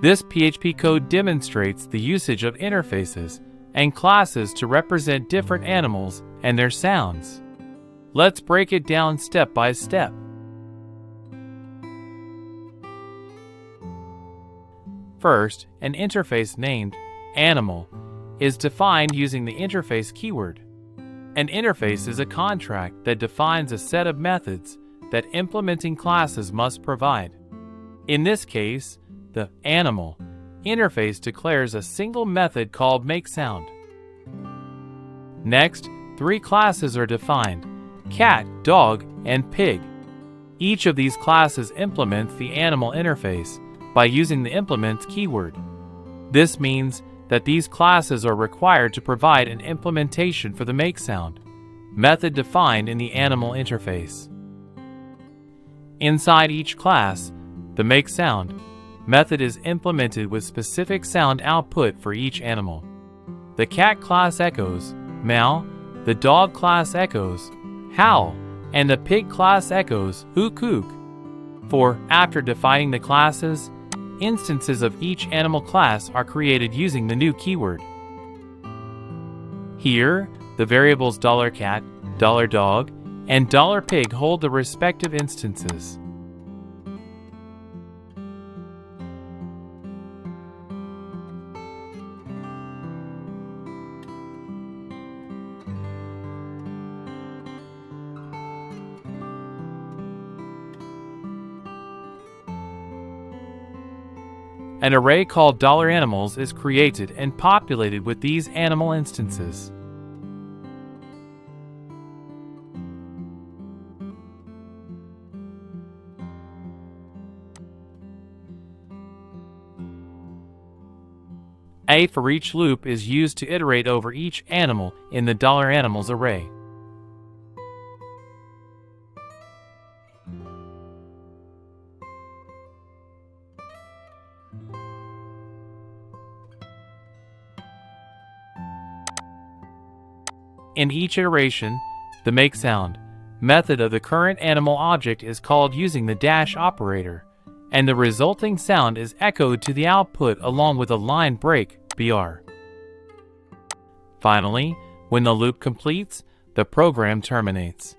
This PHP code demonstrates the usage of interfaces and classes to represent different animals and their sounds. Let's break it down step by step. First, an interface named animal is defined using the interface keyword. An interface is a contract that defines a set of methods that implementing classes must provide. In this case, the animal interface declares a single method called makeSound. Next, 3 classes are defined: cat, dog, and pig. Each of these classes implements the animal interface by using the implements keyword. This means that these classes are required to provide an implementation for the makeSound method defined in the animal interface. Inside each class, the makeSound method is implemented with specific sound output for each animal. The cat class echoes meow, the dog class echoes howl, and the pig class echoes hook hook. For after defining the classes, instances of each animal class are created using the new keyword. Here, the variables $cat, $dog, and $pig hold the respective instances. An array called $animals is created and populated with these animal instances. A for each loop is used to iterate over each animal in the $animals array. In each iteration, the makeSound method of the current animal object is called using the dash operator, and the resulting sound is echoed to the output along with a line break (BR). Finally, when the loop completes, the program terminates.